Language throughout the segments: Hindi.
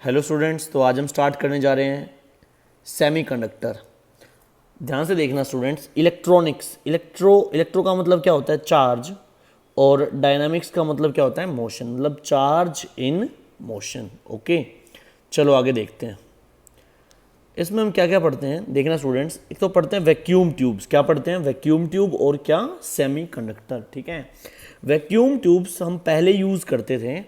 हेलो स्टूडेंट्स, तो आज हम स्टार्ट करने जा रहे हैं सेमीकंडक्टर। ध्यान से देखना स्टूडेंट्स। इलेक्ट्रॉनिक्स, इलेक्ट्रो का मतलब क्या होता है? चार्ज। और डायनामिक्स का मतलब क्या होता है? मोशन, मतलब चार्ज इन मोशन। ओके, चलो आगे देखते हैं। इसमें हम क्या क्या पढ़ते हैं देखना स्टूडेंट्स। एक तो पढ़ते हैं वैक्यूम ट्यूब्स। क्या पढ़ते हैं? वैक्यूम ट्यूब और क्या? सेमीकंडक्टर। ठीक है, वैक्यूम ट्यूब्स हम पहले यूज़ करते थे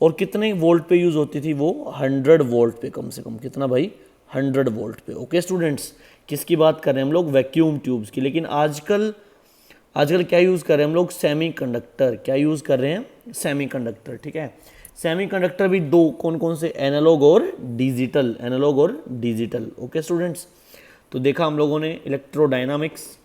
और कितने वोल्ट पे यूज़ होती थी वो? 100 वोल्ट पे, कम से कम कितना भाई? 100 वोल्ट पे। ओके स्टूडेंट्स, किसकी बात कर रहे हैं हम लोग? वैक्यूम ट्यूब्स की। लेकिन आजकल आजकल क्या यूज़ कर रहे हैं हम लोग? सेमीकंडक्टर। क्या यूज़ कर रहे हैं? सेमीकंडक्टर। ठीक है, सेमीकंडक्टर भी दो, कौन कौन से? एनालॉग और डिजिटल। एनालॉग और डिजिटल। ओके स्टूडेंट्स, तो देखा हम लोगों ने इलेक्ट्रोडायनामिक्स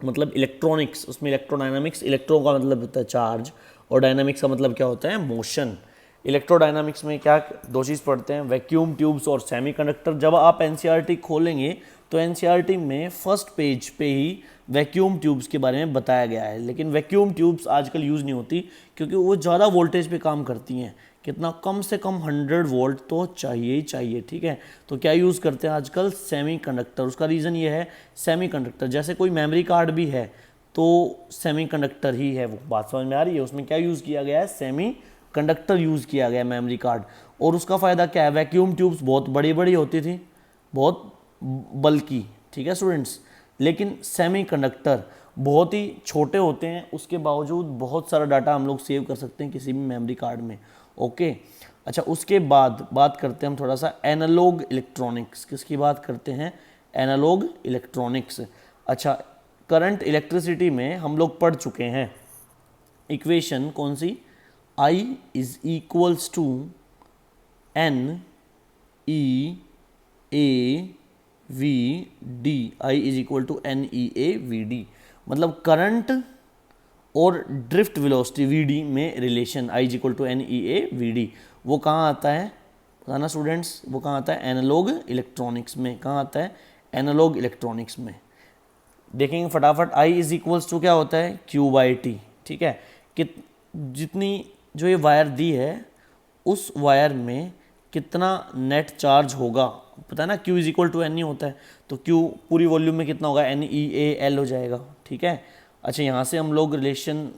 मतलब इलेक्ट्रॉनिक्स, उसमें इलेक्ट्रोडायनामिक्स, इलेक्ट्रो का मतलब होता है चार्ज और डायनामिक्स का मतलब क्या होता है? मोशन। इलेक्ट्रोडायनामिक्स में क्या दो चीज़ पढ़ते हैं? वैक्यूम ट्यूब्स और सेमीकंडक्टर। जब आप एनसीईआरटी खोलेंगे तो एनसीईआरटी में फर्स्ट पेज पे ही वैक्यूम ट्यूब्स के बारे में बताया गया है। लेकिन वैक्यूम ट्यूब्स आजकल यूज़ नहीं होती क्योंकि वो ज़्यादा वोल्टेज पे काम करती हैं। कितना? कम से कम 100 वोल्ट तो चाहिए ही चाहिए। ठीक है, तो क्या यूज़ करते हैं आजकल? सेमीकंडक्टर। उसका रीज़न ये है, सेमीकंडक्टर जैसे कोई मेमोरी कार्ड भी है तो सेमीकंडक्टर ही है। वो बात समझ में आ रही है? उसमें क्या यूज़ किया गया है? सेमी कंडक्टर यूज़ किया गया है मेमोरी कार्ड। और उसका फ़ायदा क्या है? वैक्यूम ट्यूब्स बहुत बड़ी बड़ी होती थी, बहुत बल्कि। ठीक है स्टूडेंट्स, लेकिन सेमीकंडक्टर बहुत ही छोटे होते हैं, उसके बावजूद बहुत सारा डाटा हम लोग सेव कर सकते हैं किसी भी मेमोरी कार्ड में। ओके, अच्छा, उसके बाद बात करते हैं हम थोड़ा सा एनालॉग इलेक्ट्रॉनिक्स। किसकी बात करते हैं? Analog electronics. अच्छा, करंट इलेक्ट्रिसिटी में हम लोग पढ़ चुके हैं इक्वेशन कौन सी? I is equals to n e A v d. I is equal to n e A v d. मतलब करंट और ड्रिफ्ट वेलोसिटी वी डी में relation I is equal to n e A v d, वो कहाँ आता है? बताना स्टूडेंट्स, वो कहाँ आता है? एनालॉग इलेक्ट्रॉनिक्स में। कहाँ आता है? एनालॉग इलेक्ट्रॉनिक्स में। देखेंगे फटाफट। आई इज इक्वल्स टू क्या होता है? Q by T. ठीक है, कि जितनी जो ये वायर दी है उस वायर में कितना नेट चार्ज होगा, पता है ना? Q is equal to N ही होता है, तो क्यू पूरी वॉल्यूम में कितना होगा? एन ई ए एल हो जाएगा। ठीक है, अच्छा, यहाँ से हम लोग रिलेशन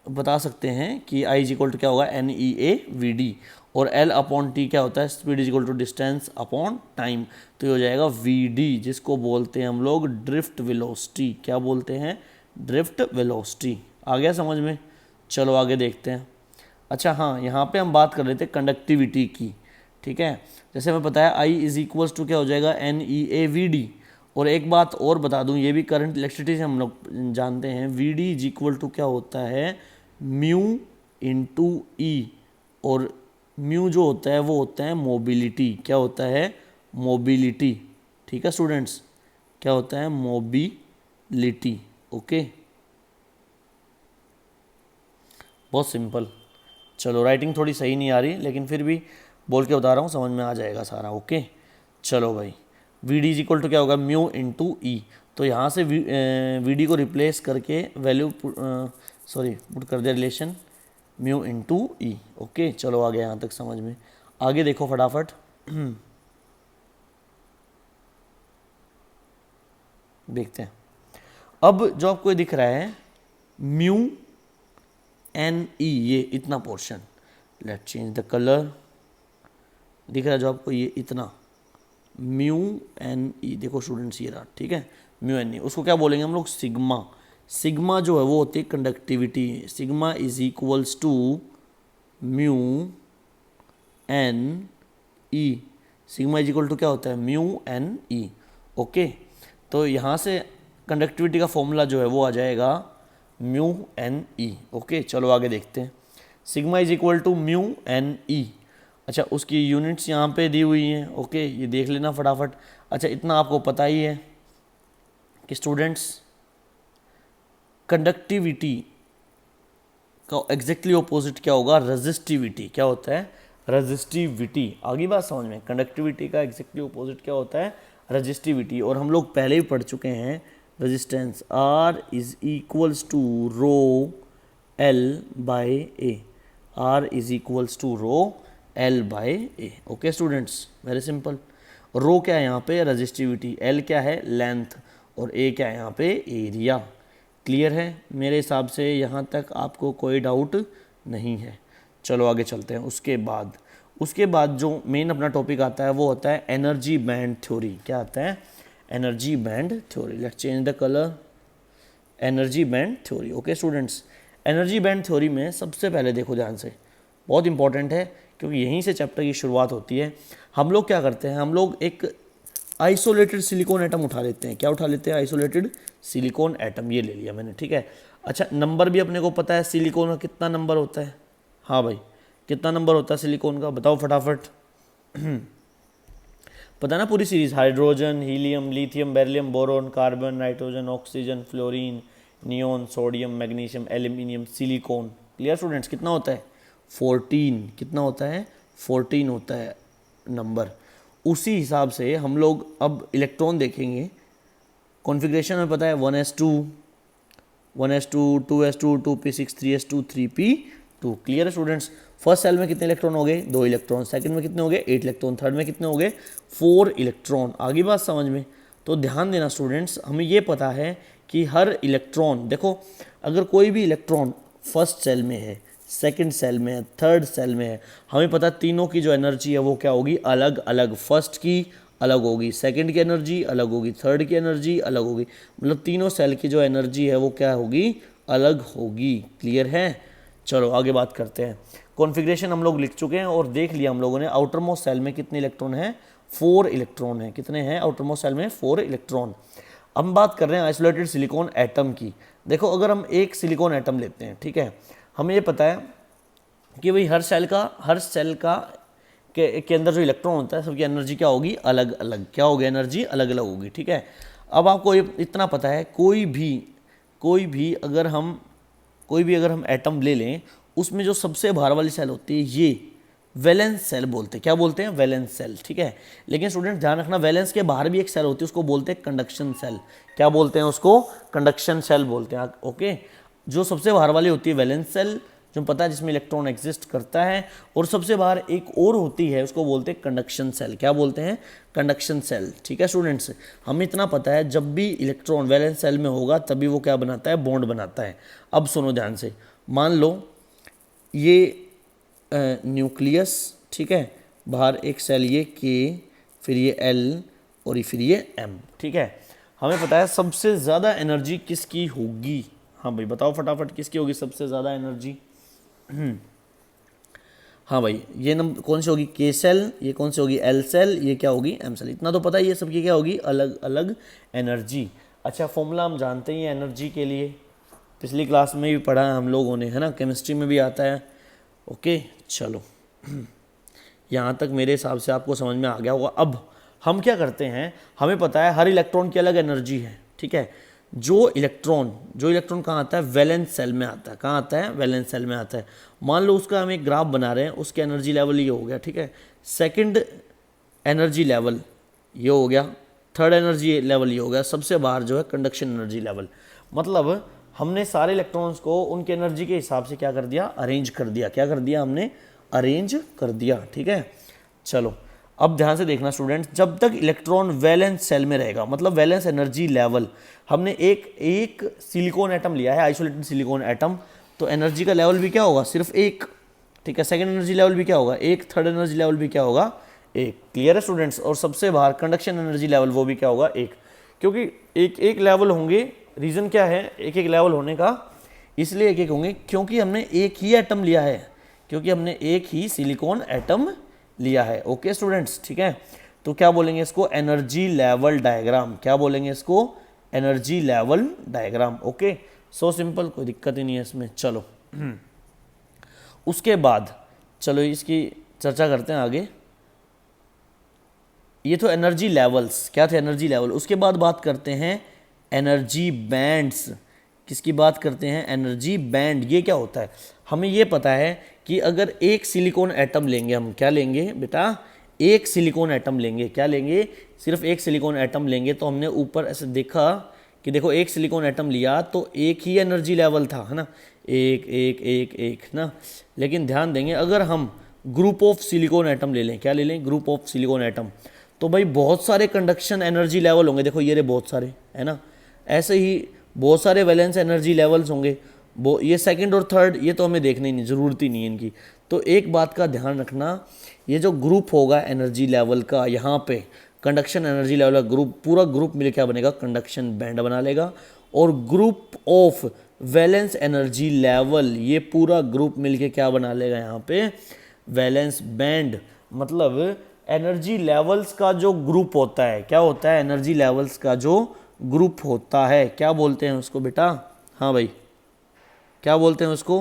बता सकते हैं कि आई इज इक्वल टू क्या होगा? N e A v d. और एल अपॉन टी क्या होता है? Speed is equal to distance upon time. तो ये हो जाएगा वी डी, जिसको बोलते हैं हम लोग ड्रिफ्ट वेलोसिटी। क्या बोलते हैं? Drift velocity. आ गया समझ में? चलो आगे देखते हैं। अच्छा हाँ, यहाँ पे हम बात कर रहे थे कंडक्टिविटी की। ठीक है, जैसे मैं बताया आई इज इक्वल्स टू क्या हो जाएगा? N e A v d. और एक बात और बता दूं, ये भी करंट इलेक्ट्रिसिटी से हम लोग जानते हैं। V d is equal to क्या होता है? Mu into E. और म्यू जो होता है वो होता है मोबिलिटी। क्या होता है? मोबिलिटी। ठीक है स्टूडेंट्स, क्या होता है? मोबिलिटी। ओके, बहुत सिंपल। चलो, राइटिंग थोड़ी सही नहीं आ रही लेकिन फिर भी बोल के बता रहा हूँ, समझ में आ जाएगा सारा। ओके, चलो भाई, v d is equal to क्या होगा? Mu into E. तो यहाँ से वी डी को रिप्लेस करके वैल्यू पुट कर दिया relation mu into E. Okay, चलो आ गया यहाँ तक समझ में। आगे देखो फटाफट। देखते हैं। अब जो आपको दिख रहा है म्यू एन ई, ये इतना portion, let change the colour. दिख रहा है जो आपको ये इतना म्यू एन ई, देखो स्टूडेंट्स ये रहा। ठीक है, म्यू एन ई, उसको क्या बोलेंगे हम लोग? सिग्मा। सिग्मा जो है वो होती है conductivity. Sigma is equals to mu n e. Sigma is equal to क्या होता है? म्यू एन ई। ओके, तो यहाँ से कंडक्टिविटी का फॉर्मूला जो है वो आ जाएगा म्यू एन ई। ओके, चलो आगे देखते हैं। Sigma is equal to mu n e. अच्छा, उसकी यूनिट्स यहाँ पे दी हुई हैं। ओके, ये देख लेना फटाफट। अच्छा, इतना आपको पता ही है कि स्टूडेंट्स कंडक्टिविटी का एग्जैक्टली ऑपोजिट क्या होगा? रेजिस्टिविटी। क्या होता है? रेजिस्टिविटी। आगे बात समझ में? कंडक्टिविटी का एग्जैक्टली ऑपोजिट क्या होता है? रेजिस्टिविटी। और हम लोग पहले ही पढ़ चुके हैं resistance. R is equals to rho L by A. R is equals to rho L by A. Okay students, very simple. Rho क्या है यहाँ पे, रजिस्टिविटी, L क्या है, लेंथ, और ए क्या है यहाँ पे, एरिया। क्लियर है? मेरे हिसाब से यहाँ तक आपको कोई डाउट नहीं है। चलो आगे चलते हैं। उसके बाद जो मेन अपना टॉपिक आता है वो होता है एनर्जी बैंड थ्योरी। क्या आता है? Energy band theory. Let's change the colour. Energy band theory. Okay students, energy band theory में सबसे पहले देखो ध्यान से, बहुत इंपॉर्टेंट है क्योंकि यहीं से चैप्टर की शुरुआत होती है। हम लोग क्या करते हैं, हम लोग एक आइसोलेटेड सिलिकॉन एटम उठा लेते हैं। क्या उठा लेते हैं? Isolated silicon atom. ये ले लिया मैंने, ठीक है। अच्छा, नंबर भी अपने को पता है सिलिकॉन का कितना नंबर होता है। हाँ भाई, कितना नंबर होता है सिलिकॉन का, बताओ फटाफट। पता ना पूरी series, hydrogen, helium, lithium, beryllium, boron, carbon, nitrogen, oxygen, fluorine, neon, sodium, magnesium, aluminium, silicon. Clear students? कितना होता है? 14। कितना होता है? 14 होता है नंबर। उसी हिसाब से हम लोग अब इलेक्ट्रॉन देखेंगे। कॉन्फ़िगरेशन में पता है 1s2, 2s2, 2p6, 3s2, 3p2। Clear है स्टूडेंट्स? फर्स्ट सेल में कितने इलेक्ट्रॉन हो गए? 2 इलेक्ट्रॉन। सेकंड में कितने हो गए? 8 इलेक्ट्रॉन। थर्ड में कितने हो गए? 4 इलेक्ट्रॉन। आगे बात समझ में? तो ध्यान देना स्टूडेंट्स, हमें ये पता है कि हर इलेक्ट्रॉन, देखो अगर कोई भी इलेक्ट्रॉन फर्स्ट सेल में है, सेकंड सेल में है, थर्ड सेल में है, हमें पता है तीनों की जो एनर्जी है वो क्या होगी? अलग अलग। फर्स्ट की अलग होगी, सेकंड की एनर्जी अलग होगी, थर्ड की एनर्जी अलग होगी। मतलब तीनों सेल की जो एनर्जी है वो क्या होगी? अलग होगी। क्लियर है? चलो आगे बात करते हैं। कॉन्फ़िगरेशन हम लोग लिख चुके हैं और देख लिया हम लोगों ने आउटर मोस्ट सेल में कितने इलेक्ट्रॉन हैं? 4 इलेक्ट्रॉन हैं। कितने हैं आउटर मोस्ट सेल में? 4 इलेक्ट्रॉन। हम बात कर रहे हैं आइसोलेटेड सिलिकॉन एटम की। देखो अगर हम एक सिलिकॉन एटम लेते हैं, ठीक है, हमें ये पता है कि भाई हर सेल का के अंदर जो इलेक्ट्रॉन होता है सबकी एनर्जी क्या होगी? अलग अलग। क्या होगी? एनर्जी अलग अलग होगी, ठीक है। अब आपको इतना पता है, कोई भी अगर हम एटम ले लें, उसमें जो सबसे बाहर वाली सेल होती है ये वैलेंस सेल बोलते हैं। क्या बोलते हैं? वैलेंस सेल, ठीक है। लेकिन स्टूडेंट ध्यान रखना, वैलेंस के बाहर भी एक सेल होती है, उसको बोलते हैं कंडक्शन सेल। क्या बोलते हैं उसको? कंडक्शन सेल बोलते हैं। ओके, जो सबसे बाहर वाली होती है वैलेंस सेल, जो पता है जिसमें इलेक्ट्रॉन एग्जिस्ट करता है, और सबसे बाहर एक और होती है, उसको बोलते हैं कंडक्शन सेल। क्या बोलते हैं? कंडक्शन सेल, ठीक है स्टूडेंट्स। हमें इतना पता है जब भी इलेक्ट्रॉन वैलेंस सेल में होगा तभी वो क्या बनाता है? बॉन्ड बनाता है। अब सुनो ध्यान से, मान लो ये न्यूक्लियस, ठीक है, बाहर एक सेल ये के, फिर ये एल, और फिर ये एम, ठीक है। हमें पता है सबसे ज़्यादा एनर्जी किसकी होगी? हाँ भाई बताओ फटाफट, किसकी होगी सबसे ज़्यादा एनर्जी? हाँ भाई, ये नंबर कौन सी होगी? के सेल। ये कौन सी होगी? L shell. ये क्या होगी? M shell. इतना तो पता है, ये सबकी क्या होगी? अलग अलग एनर्जी। अच्छा, फॉर्मूला हम जानते ही हैं एनर्जी के लिए, पिछली क्लास में भी पढ़ा है हम लोगों ने, है ना, केमिस्ट्री में भी आता है। ओके चलो, यहाँ तक मेरे हिसाब से आपको समझ में आ गया होगा। अब हम क्या करते हैं, हमें पता है हर इलेक्ट्रॉन की अलग एनर्जी है, ठीक है। जो इलेक्ट्रॉन कहाँ आता है? वैलेंस सेल में आता है। कहाँ आता है? वैलेंस सेल में आता है। मान लो उसका हम एक ग्राफ बना रहे हैं, उसके एनर्जी लेवल ये हो गया, ठीक है। सेकंड एनर्जी लेवल ये हो गया, थर्ड एनर्जी लेवल ये हो गया, सबसे बाहर जो है कंडक्शन एनर्जी लेवल। मतलब हमने सारे इलेक्ट्रॉन्स को उनके एनर्जी के हिसाब से क्या कर दिया? अरेंज कर दिया। क्या कर दिया? हमने अरेंज कर दिया, ठीक है। चलो अब ध्यान से देखना स्टूडेंट्स, जब तक इलेक्ट्रॉन वैलेंस सेल में रहेगा, मतलब वैलेंस एनर्जी लेवल, हमने एक सिलिकॉन एटम लिया है, आइसोलेटेड सिलिकॉन एटम, तो एनर्जी का लेवल भी क्या होगा? सिर्फ एक, ठीक है। सेकंड एनर्जी लेवल भी क्या होगा? एक। थर्ड एनर्जी लेवल भी क्या होगा? एक। क्लियर है स्टूडेंट्स? और सबसे बाहर कंडक्शन एनर्जी लेवल वो भी क्या होगा? एक। क्योंकि एक एक लेवल होंगे, रीज़न क्या है एक एक लेवल होने का? इसलिए एक एक होंगे क्योंकि हमने एक ही एटम लिया है, क्योंकि हमने एक ही सिलिकॉन एटम लिया है। ओके स्टूडेंट्स, ठीक है। तो क्या बोलेंगे इसको? Energy level diagram. क्या बोलेंगे इसको? Energy level diagram. Okay, so simple, कोई दिक्कत ही नहीं है इसमें। चलो उसके बाद चलो इसकी चर्चा करते हैं आगे। ये तो एनर्जी लेवल्स, क्या थे? Energy level. उसके बाद बात करते हैं एनर्जी बैंड्स। किसकी बात करते हैं? Energy band. ये क्या होता है? हमें ये पता है कि अगर एक सिलिकॉन एटम लेंगे, हम क्या लेंगे बेटा? एक सिलिकॉन एटम लेंगे। क्या लेंगे? सिर्फ एक सिलिकॉन एटम लेंगे। तो हमने ऊपर ऐसे देखा कि देखो एक सिलिकॉन एटम लिया तो एक ही एनर्जी लेवल था, है ना, एक एक एक एक ना। लेकिन ध्यान देंगे अगर हम ग्रुप ऑफ सिलिकॉन एटम ले लें, क्या ले लें, ग्रुप ऑफ सिलिकॉन एटम, तो भाई बहुत सारे कंडक्शन एनर्जी लेवल होंगे, देखो ये रहे बहुत सारे, है ना, ऐसे ही बहुत सारे वैलेंस एनर्जी लेवल्स होंगे, वो ये सेकंड और थर्ड ये तो हमें देखना ही नहीं, ज़रूरत ही नहीं है इनकी। तो एक बात का ध्यान रखना, ये जो ग्रुप होगा एनर्जी लेवल का, यहाँ पे कंडक्शन एनर्जी लेवल का ग्रुप, पूरा ग्रुप मिल क्या बनेगा, कंडक्शन बैंड बना लेगा। और group of valence energy level, ये पूरा ग्रुप मिलके क्या बना लेगा यहाँ पे, वैलेंस बैंड। मतलब एनर्जी लेवल्स का जो ग्रुप होता है, क्या होता है, एनर्जी लेवल्स का जो ग्रुप होता है, क्या बोलते हैं उसको बेटा, हाँ भाई क्या बोलते हैं उसको,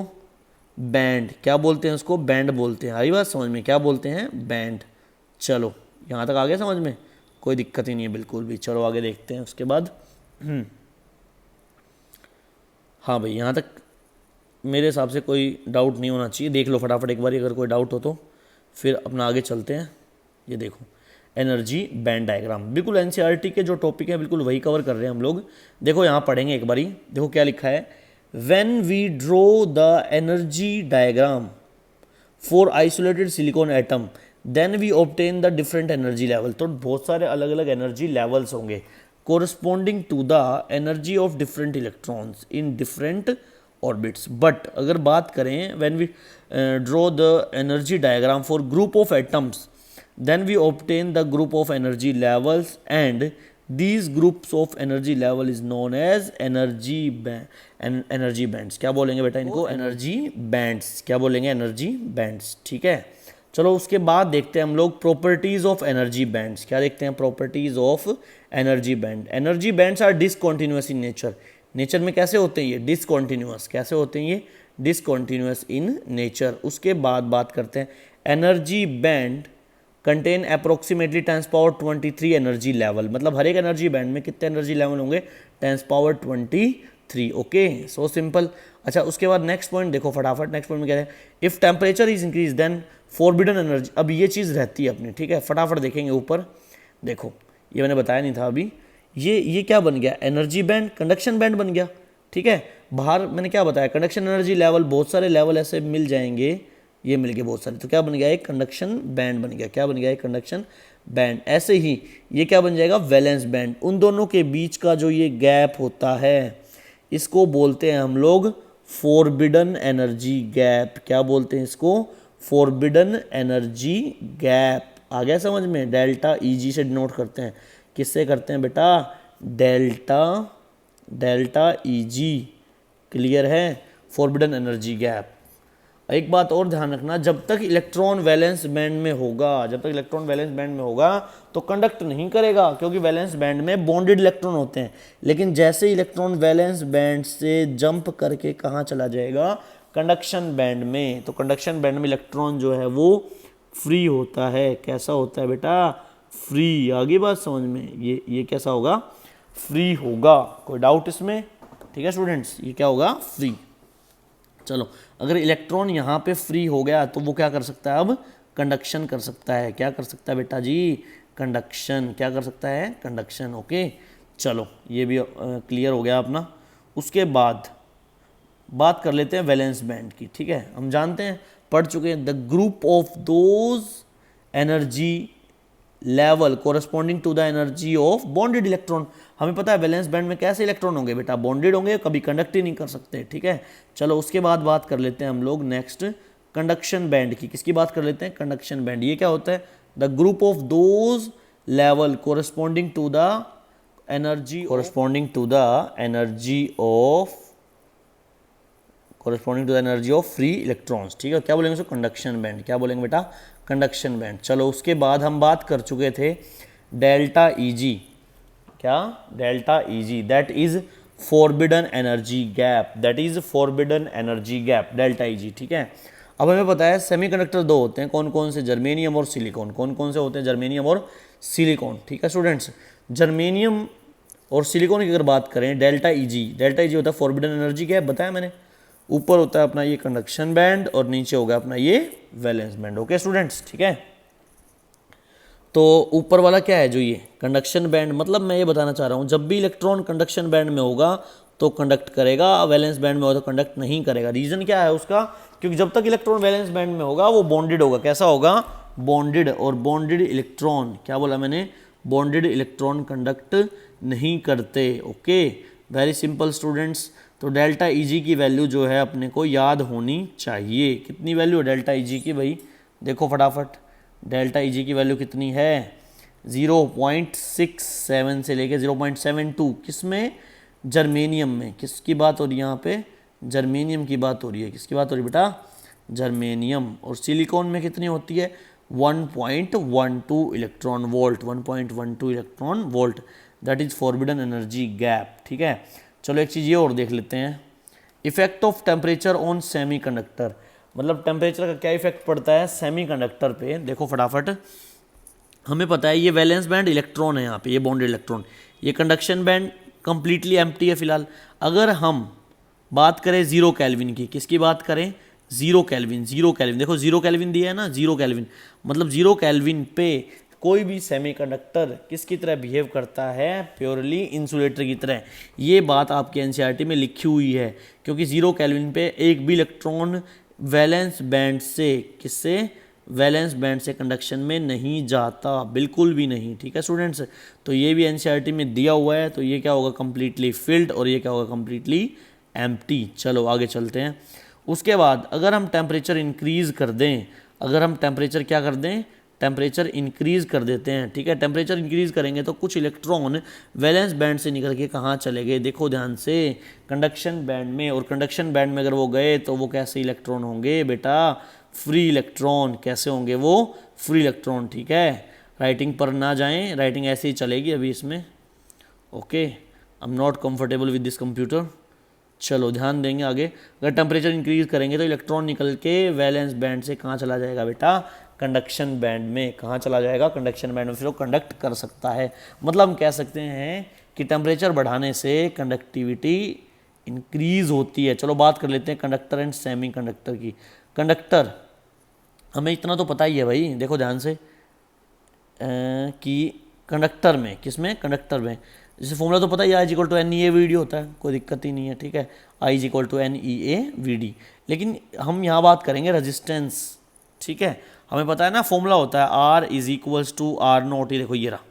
बैंड। क्या बोलते हैं उसको, बैंड बोलते हैं। आई बात समझ में, क्या बोलते हैं, बैंड। चलो यहाँ तक आ गया समझ में, कोई दिक्कत ही नहीं है बिल्कुल भी। चलो आगे देखते हैं उसके बाद। हाँ भाई यहाँ तक मेरे हिसाब से कोई डाउट नहीं होना चाहिए, देख लो फटाफट एक बार, अगर कोई डाउट हो तो फिर अपना आगे चलते हैं। ये देखो एनर्जी बैंड डायग्राम, बिल्कुल एनसीईआरटी के जो टॉपिक है बिल्कुल वही कवर कर रहे हैं हम लोग। देखो यहाँ पढ़ेंगे एक बारी, देखो क्या लिखा है, when we draw the energy diagram for isolated silicon atom then we obtain the different energy level. तो बहुत सारे अलग अलग एनर्जी लेवल्स होंगे corresponding to the energy of different electrons in different orbits. But अगर बात करें when we draw the energy diagram for group of atoms then we obtain the group of energy levels and these groups of energy level is known as energy bands। क्या बोलेंगे बेटा इनको, एनर्जी बैंड्स। क्या बोलेंगे, एनर्जी बैंड्स। ठीक है, चलो उसके बाद देखते हैं हम लोग प्रॉपर्टीज ऑफ एनर्जी बैंड्स। क्या देखते हैं, properties of energy band. Energy bands are discontinuous in nature. Nature में कैसे होते हैं ये, डिसकॉन्टिन्यूअस। कैसे होते हैं ये, डिसकॉन्टिन्यूअस इन नेचर। उसके बाद बात करते हैं energy band contain approximately 10⁻23 energy level. मतलब हर एक एनर्जी बैंड में कितने एनर्जी लेवल होंगे, 10⁻23। Okay, so simple. अच्छा उसके बाद नेक्स्ट पॉइंट देखो फटाफट, नेक्स्ट पॉइंट में क्या है, if temperature is increase then forbidden energy. अब ये चीज़ रहती है अपनी, ठीक है, फटाफट देखेंगे ऊपर। देखो ये मैंने बताया नहीं था अभी, ये क्या बन गया, एनर्जी बैंड, कंडक्शन बैंड बन गया। ठीक है, बाहर मैंने क्या बताया, कंडक्शन एनर्जी लेवल, बहुत सारे लेवल ऐसे मिल जाएंगे, ये मिल गए बहुत सारे, तो क्या बन गया, एक कंडक्शन बैंड बन गया। क्या बन गया, एक कंडक्शन बैंड। ऐसे ही ये क्या बन जाएगा, वैलेंस बैंड। उन दोनों के बीच का जो ये गैप होता है इसको बोलते हैं हम लोग फॉरबिडन एनर्जी गैप। क्या बोलते हैं इसको, फॉरबिडन एनर्जी गैप। आ गया समझ में, डेल्टा ईजी से डिनोट करते हैं। किससे करते हैं बेटा, डेल्टा ईजी। क्लियर है, फॉरबिडन एनर्जी गैप। एक बात और ध्यान रखना, जब तक इलेक्ट्रॉन वैलेंस बैंड में होगा, जब तक इलेक्ट्रॉन वैलेंस बैंड में होगा तो कंडक्ट नहीं करेगा, क्योंकि वैलेंस बैंड में बॉन्डेड इलेक्ट्रॉन होते हैं। लेकिन जैसे इलेक्ट्रॉन वैलेंस बैंड से जंप करके कहाँ चला जाएगा, कंडक्शन बैंड में, तो कंडक्शन बैंड में इलेक्ट्रॉन जो है वो फ्री होता है। कैसा होता है बेटा, फ्री। आगे बात समझ में, ये कैसा होगा, फ्री होगा। कोई डाउट इसमें, ठीक है स्टूडेंट्स, ये क्या होगा, फ्री। चलो अगर इलेक्ट्रॉन यहाँ पे फ्री हो गया तो वो क्या कर सकता है, अब कंडक्शन कर सकता है। क्या कर सकता है बेटा जी, कंडक्शन। क्या कर सकता है, कंडक्शन। ओके, चलो ये भी क्लियर हो गया अपना। उसके बाद बात कर लेते हैं वैलेंस बैंड की। ठीक है, हम जानते हैं, पढ़ चुके हैं, the group of those energy level corresponding to the energy of bonded electron. हमें पता है वैलेंस बैंड में कैसे इलेक्ट्रॉन होंगे बेटा, बॉन्डेड होंगे, कभी कंडक्ट ही नहीं कर सकते। ठीक है, चलो उसके बाद बात कर लेते हैं हम लोग नेक्स्ट कंडक्शन बैंड की। किसकी बात कर लेते हैं, कंडक्शन बैंड। ये क्या होता है, the group of those level corresponding to the energy of free electrons. ठीक है, क्या बोलेंगे उसको, कंडक्शन बैंड। क्या बोलेंगे बेटा, कंडक्शन बैंड। चलो उसके बाद हम बात कर चुके थे डेल्टा ईजी। क्या, delta easy, that is forbidden energy gap. That is forbidden energy gap, delta easy. ठीक है, अब हमें पता है सेमीकंडक्टर दो होते हैं, कौन कौन से, जर्मेनियम और सिलिकॉन। कौन कौन से होते हैं, जर्मेनियम और सिलिकॉन। ठीक है स्टूडेंट्स, जर्मेनियम और सिलिकॉन की अगर बात करें, डेल्टा ईजी होता है फॉरबिडन एनर्जी गैप, बताया मैंने। ऊपर होता है अपना ये कंडक्शन बैंड और नीचे होगा अपना ये वैलेंस बैंड। ओके स्टूडेंट्स, ठीक है, तो ऊपर वाला क्या है, जो ये कंडक्शन बैंड, मतलब मैं ये बताना चाह रहा हूँ, जब भी इलेक्ट्रॉन कंडक्शन बैंड में होगा तो कंडक्ट करेगा, वैलेंस बैंड में होगा तो कंडक्ट नहीं करेगा। रीज़न क्या है उसका, क्योंकि जब तक इलेक्ट्रॉन वैलेंस बैंड में होगा वो बॉन्डेड होगा। कैसा होगा? बॉन्डेड। और बॉन्डेड इलेक्ट्रॉन, क्या बोला मैंने? बॉन्डेड इलेक्ट्रॉन कंडक्ट नहीं करते। Okay, very simple students. तो डेल्टा Eg की वैल्यू जो है अपने को याद होनी चाहिए। कितनी वैल्यू है डेल्टा Eg की भाई? देखो फटाफट, डेल्टा Eg की वैल्यू कितनी है? 0.67 से लेके 0.72। किस में? जर्मेनियम में। किसकी बात हो रही है यहाँ पे? जर्मेनियम की बात हो रही है। किसकी बात हो रही है बेटा? जर्मेनियम। और सिलिकॉन में कितनी होती है? 1.12 electron volt. 1.12 electron volt, that is forbidden energy gap. ठीक है, चलो एक चीज़ ये और देख लेते हैं, effect of temperature on semiconductor. मतलब टेम्परेचर का क्या इफेक्ट पड़ता है सेमीकंडक्टर पे? देखो फटाफट, हमें पता है ये वैलेंस बैंड इलेक्ट्रॉन है, यहाँ पे ये बॉन्डेड इलेक्ट्रॉन, ये कंडक्शन बैंड कंप्लीटली एम्प्टी है फिलहाल। अगर हम बात करें 0 केल्विन की, किसकी बात करें? 0 केल्विन। 0 केल्विन, देखो 0 केल्विन दिया है ना, 0 केल्विन मतलब 0 केल्विन पे कोई भी सेमीकंडक्टर किसकी तरह बिहेव करता है? प्योरली इंसुलेटर की तरह। ये बात आपके एनसीईआरटी में लिखी हुई है, क्योंकि 0 केल्विन पे एक भी इलेक्ट्रॉन वैलेंस बैंड से, किससे? वैलेंस बैंड से कंडक्शन में नहीं जाता, बिल्कुल भी नहीं। ठीक है स्टूडेंट्स, तो ये भी एनसीईआरटी में दिया हुआ है। तो ये क्या होगा? कंप्लीटली फिल्ड, और ये क्या होगा? Completely empty. चलो आगे चलते हैं। उसके बाद अगर हम टेम्परेचर इंक्रीज कर दें, अगर हम टेम्परेचर क्या कर दें? टेम्परेचर इंक्रीज कर देते हैं। ठीक है, टेम्परेचर इंक्रीज करेंगे तो कुछ इलेक्ट्रॉन वैलेंस बैंड से निकल के कहाँ चले गए? देखो ध्यान से, कंडक्शन बैंड में। और कंडक्शन बैंड में अगर वो गए तो वो कैसे इलेक्ट्रॉन होंगे बेटा? Free electron. कैसे होंगे वो? Free electron. ठीक है, राइटिंग पर ना जाएं, राइटिंग ऐसे ही चलेगी अभी इसमें। Okay, I am not comfortable with this computer. चलो ध्यान देंगे आगे। अगर टेम्परेचर इंक्रीज करेंगे तो इलेक्ट्रॉन निकल के वैलेंस बैंड से कहाँ चला जाएगा बेटा? कंडक्शन बैंड में। कहाँ चला जाएगा? कंडक्शन बैंड में, फिर वो कंडक्ट कर सकता है। मतलब हम कह सकते हैं कि टेम्परेचर बढ़ाने से कंडक्टिविटी इंक्रीज होती है। चलो बात कर लेते हैं कंडक्टर एंड सेमी कंडक्टर की। कंडक्टर, हमें इतना तो पता ही है भाई, देखो ध्यान से, कि कंडक्टर में, किसमें? कंडक्टर में। जैसे फॉर्मूला तो पता ही, I equal to n e A v d होता है, कोई दिक्कत ही नहीं है। ठीक है, I equal to n e A v d. लेकिन हम यहाँ बात करेंगे रेजिस्टेंस। ठीक है, हमें पता है ना फॉर्मूला होता है R is equals to R naught. ये देखो ये रहा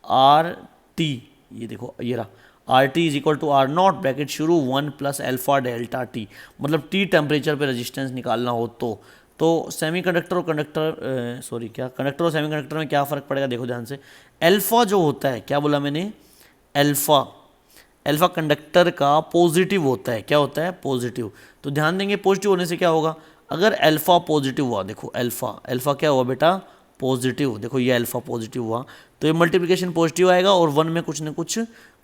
आर टी, ये देखो ये रहा R T is equal to R naught bracket शुरू 1 प्लस एल्फा डेल्टा टी। मतलब टी टेम्परेचर पे रेजिस्टेंस निकालना हो तो सेमीकंडक्टर और कंडक्टर, सॉरी क्या, कंडक्टर और सेमीकंडक्टर में क्या फ़र्क पड़ेगा? देखो ध्यान से, एल्फा जो होता है, क्या बोला मैंने? एल्फा, एल्फा कंडक्टर का पॉजिटिव होता है। क्या होता है? पॉजिटिव। तो ध्यान देंगे पॉजिटिव होने से क्या होगा? अगर एल्फा पॉजिटिव हुआ, देखो एल्फा, एल्फा क्या हुआ बेटा? पॉजिटिव। देखो ये एल्फा पॉजिटिव हुआ तो ये मल्टीप्लिकेशन पॉजिटिव आएगा और 1 में कुछ ना कुछ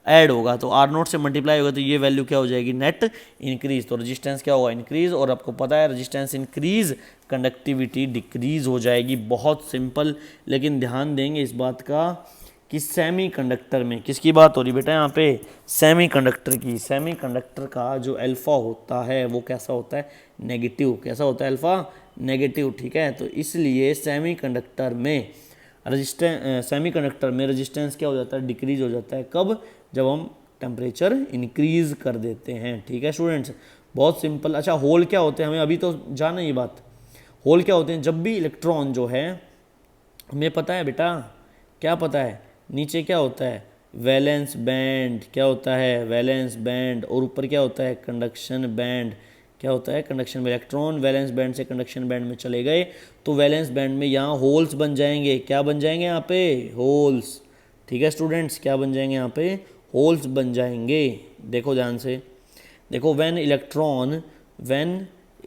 ऐड होगा, तो आर नोट से मल्टीप्लाई होगा तो ये वैल्यू क्या हो जाएगी? Net increase. तो रेजिस्टेंस क्या होगा? इंक्रीज। और आपको पता है रेजिस्टेंस इंक्रीज, कंडक्टिविटी डिक्रीज हो जाएगी। बहुत सिंपल। लेकिन ध्यान देंगे इस बात का कि सेमी कंडक्टर में, किसकी बात हो रही बेटा यहाँ पे? सेमी कंडक्टर की। सेमी कंडक्टर का जो अल्फा होता है वो कैसा होता है? नेगेटिव। कैसा होता है अल्फा? नेगेटिव। ठीक है, तो इसलिए सेमी कंडक्टर में रेजिस्टेंस क्या हो जाता है? डिक्रीज हो जाता है। कब? जब हम टेम्परेचर इंक्रीज कर देते हैं। ठीक है स्टूडेंट्स, बहुत सिंपल। अच्छा, होल क्या होते हैं? हमें अभी तो जाना ये बात। होल क्या होते हैं? जब भी इलेक्ट्रॉन जो है, हमें पता है बेटा, क्या पता है? नीचे क्या होता है? Valence band. क्या होता है? Valence band. और ऊपर क्या होता है? Conduction band. क्या होता है? कंडक्शन में इलेक्ट्रॉन वैलेंस बैंड से कंडक्शन बैंड में चले गए तो वैलेंस बैंड में यहाँ होल्स बन जाएंगे। क्या बन जाएंगे यहाँ पे? होल्स। ठीक है स्टूडेंट्स, क्या बन जाएंगे यहाँ पे? होल्स बन जाएंगे। देखो ध्यान से, देखो when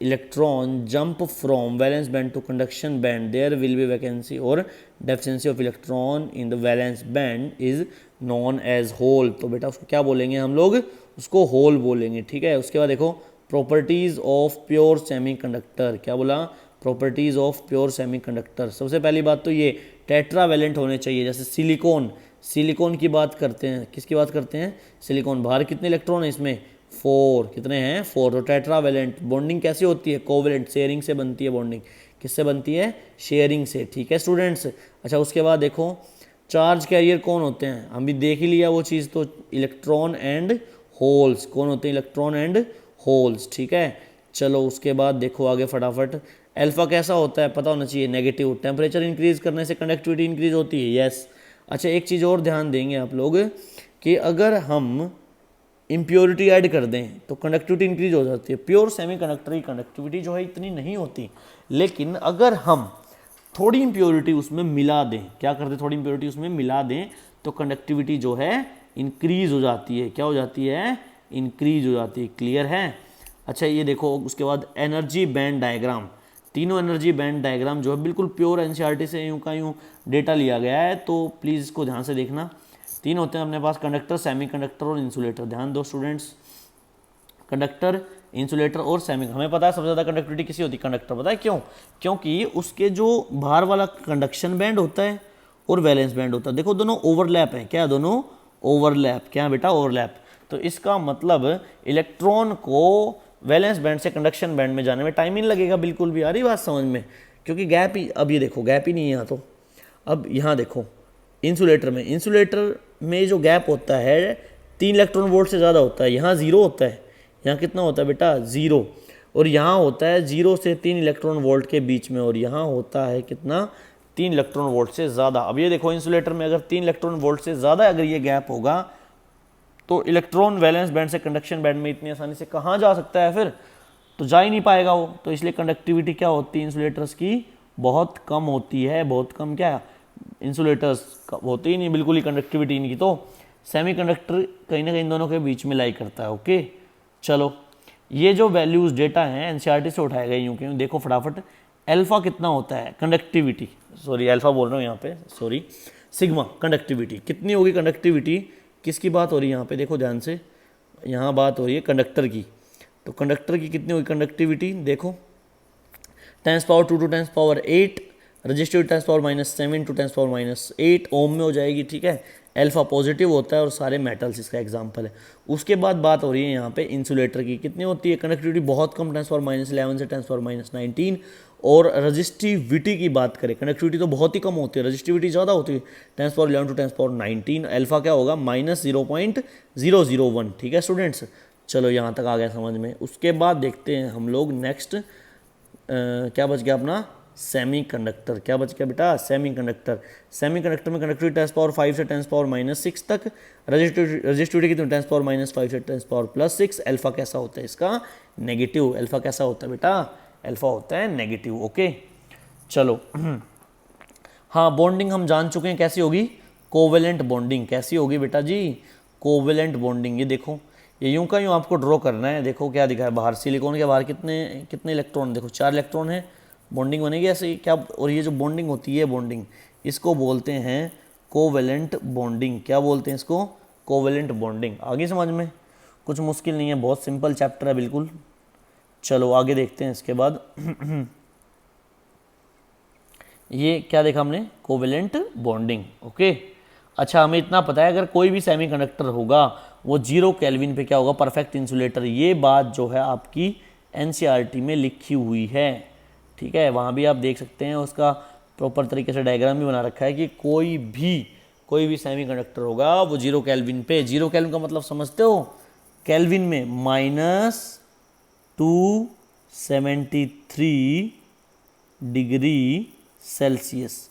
electron jump from valence band to conduction band there will be vacancy और deficiency of electron in the valence band is known as hole. तो बेटा उसको क्या बोलेंगे हम लोग? उसको होल बोलेंगे। ठीक है, उसके बाद देखो प्रॉपर्टीज ऑफ प्योर सेमीकंडक्टर। क्या बोला? Properties of pure semiconductor. सबसे पहली बात तो ये टेट्रावैलेंट होने चाहिए। जैसे सिलिकॉन की बात करते हैं, किसकी बात करते हैं? सिलिकॉन। बाहर कितने इलेक्ट्रॉन है इसमें? 4। कितने हैं? 4। तो टेट्रावैलेंट। बॉन्डिंग कैसी होती है? कोवैलेंट, शेयरिंग से बनती है बॉन्डिंग। किससे बनती है? शेयरिंग से। ठीक है स्टूडेंट्स। अच्छा, उसके बाद देखो चार्ज कैरियर कौन होते हैं? हम भी देख ही लिया वो चीज़, तो इलेक्ट्रॉन एंड होल्स। कौन होते हैं? Electron and holes. ठीक है, चलो उसके बाद देखो आगे फटाफट, अल्फा कैसा होता है पता होना चाहिए, नेगेटिव। टेम्परेचर इंक्रीज करने से कंडक्टिविटी इंक्रीज होती है, यस। अच्छा एक चीज़ और ध्यान देंगे आप लोग कि अगर हम इम्प्योरिटी ऐड कर दें तो कंडक्टिविटी इंक्रीज हो जाती है। प्योर सेमीकंडक्टर की कंडक्टिविटी जो है इतनी नहीं होती, लेकिन अगर हम थोड़ी इम्प्योरिटी उसमें मिला दें, क्या करते थोड़ी इम्प्योरिटी उसमें मिला दें तो कंडक्टिविटी जो है इंक्रीज हो जाती है। क्या हो जाती है? इंक्रीज हो जाती है। क्लियर है? अच्छा ये देखो उसके बाद एनर्जी बैंड डायग्राम। तीनों एनर्जी बैंड डायग्राम जो है बिल्कुल प्योर एनसीईआरटी से यूं का यूं डेटा लिया गया है, तो प्लीज़ इसको ध्यान से देखना। तीन होते हैं अपने पास, कंडक्टर, सेमीकंडक्टर और इंसुलेटर। ध्यान दो स्टूडेंट्स, कंडक्टर, इंसुलेटर और सेमी। हमें पता है सबसे ज़्यादा कंडक्टिविटी किसी होती है? कंडक्टर। पता है क्यों? क्योंकि उसके जो बाहर वाला कंडक्शन बैंड होता है और वैलेंस बैंड होता है, देखो दोनों ओवरलैप हैं। क्या? दोनों ओवरलैप। क्या बेटा? ओवरलैप। तो इसका मतलब इलेक्ट्रॉन को वैलेंस बैंड से कंडक्शन बैंड में जाने में टाइम ही नहीं लगेगा बिल्कुल भी। आ रही बात समझ में? क्योंकि गैप ही, अब ये देखो गैप ही नहीं है यहाँ। तो अब यहाँ देखो इंसुलेटर में जो गैप होता है 3 इलेक्ट्रॉन वोल्ट से ज़्यादा होता है। यहाँ 0 होता है। यहाँ कितना होता है बेटा? 0। और यहाँ होता है 0 से 3 इलेक्ट्रॉन वोल्ट के बीच में, और यहाँ होता है कितना? 3 इलेक्ट्रॉन वोल्ट से ज़्यादा। अब ये देखो इंसुलेटर में अगर 3 इलेक्ट्रॉन वोल्ट से ज़्यादा अगर ये गैप होगा तो इलेक्ट्रॉन वैलेंस बैंड से कंडक्शन बैंड में इतनी आसानी से कहाँ जा सकता है? फिर तो जा ही नहीं पाएगा वो। तो इसलिए कंडक्टिविटी क्या होती है इंसुलेटर्स की? बहुत कम होती है। बहुत कम। क्या? इंसुलेटर्स होती ही नहीं बिल्कुल ही कंडक्टिविटी इनकी। तो सेमीकंडक्टर कहीं ना कहीं इन दोनों के बीच में लाई करता है। ओके चलो, ये जो वैल्यूज डेटा हैं एनसीईआरटी से उठाए गए यूँ के देखो फटाफट। अल्फा कितना होता है कंडक्टिविटी? सॉरी अल्फा बोल रहा हूँ यहाँ पे, सॉरी, सिग्मा कंडक्टिविटी कितनी होगी? कंडक्टिविटी किसकी बात हो रही है यहाँ पे? देखो ध्यान से, यहाँ बात हो रही है कंडक्टर की। तो कंडक्टर की कितनी होगी कंडक्टिविटी? देखो 10⁻² to 10⁻8, रजिस्टिव 10⁻⁻7 to 10⁻⁸ ओम में हो जाएगी। ठीक है, अल्फा पॉजिटिव होता है और सारे मेटल्स इसका एग्जांपल है। उसके बाद बात हो रही है यहाँ पे इंसुलेटर की। कितनी होती है कंडक्टिविटी? बहुत कम, 10⁻11 से 10⁻19। और रजिस्टिविटी की बात करें, कंडक्टिविटी तो बहुत ही कम होती है, रजिस्टिविटी ज़्यादा होती है, 10⁻11 to 10⁻19। अल्फा क्या होगा? -0.001। ठीक है स्टूडेंट्स, चलो यहाँ तक आ गया समझ में। उसके बाद देखते हैं हम लोग नेक्स्ट क्या बच गया अपना? सेमीकंडक्टर। क्या बच गया बेटा? सेमीकंडक्टर। सेमीकंडक्टर में कंडक्टिविटी 10⁻5 से 10⁻6 तक, रजिस्टिविटी कितनी? 10⁻5 से 10⁻6। अल्फा कैसा होता है इसका? नेगेटिव। अल्फा कैसा होता है बेटा? अल्फा होता है नेगेटिव। ओके चलो हाँ, बॉन्डिंग हम जान चुके हैं कैसी होगी? Covalent bonding. कैसी होगी बेटा जी? Covalent bonding. ये देखो, ये यूं का यूं आपको ड्रॉ करना है। देखो क्या दिखा है बाहर, सिलिकॉन के बाहर कितने कितने इलेक्ट्रॉन? देखो 4 इलेक्ट्रॉन है, बॉन्डिंग बनेगी ऐसे क्या? और ये जो बॉन्डिंग होती है, बॉन्डिंग इसको बोलते हैं कोवेलेंट बॉन्डिंग। क्या बोलते हैं इसको? Covalent bonding. आगे समझ में? कुछ मुश्किल नहीं है, बहुत सिंपल चैप्टर है बिल्कुल। चलो आगे देखते हैं इसके बाद ये क्या देखा हमने? Covalent bonding. ओके अच्छा, हमें इतना पता है अगर कोई भी सेमीकंडक्टर होगा वो 0 केल्विन पे क्या होगा? Perfect insulator. ये बात जो है आपकी एनसीईआरटी में लिखी हुई है। ठीक है, वहाँ भी आप देख सकते हैं, उसका प्रॉपर तरीके से डायग्राम भी बना रखा है कि कोई भी सेमीकंडक्टर होगा वो 0 केल्विन पे। 0 केल्विन का मतलब समझते हो? केल्विन में -273 डिग्री सेल्सियस।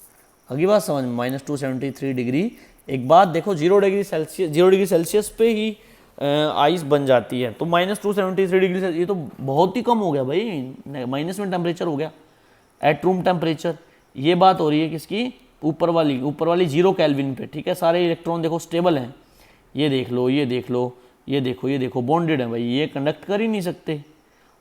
अगली बात समझ में? -273 डिग्री। एक बात देखो, 0 डिग्री सेल्सियस पे ही आइस बन जाती है, तो -273 डिग्री सेल्सियस ये तो बहुत ही कम हो गया भाई, माइनस में टेम्परेचर हो गया एट रूम टेम्परेचर। ये बात हो रही है किसकी? ऊपर वाली 0 केल्विन पे। ठीक है, सारे इलेक्ट्रॉन देखो स्टेबल हैं। ये देख लो, ये देख लो, ये देखो बॉन्डेड है भाई, ये कंडक्ट कर ही नहीं सकते।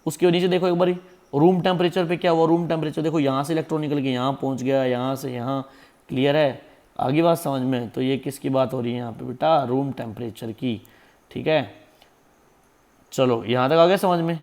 उसके नीचे देखो एक बारी रूम टेम्परेचर पे क्या हुआ? रूम टेम्परेचर देखो, यहाँ से इलेक्ट्रॉन निकल के यहाँ पहुँच गया, यहाँ से यहाँ। क्लियर है? आगे बात समझ में? तो ये किसकी बात हो रही है यहाँ पे बेटा? रूम टेम्परेचर की। ठीक है, चलो यहाँ तक आ गया समझ में?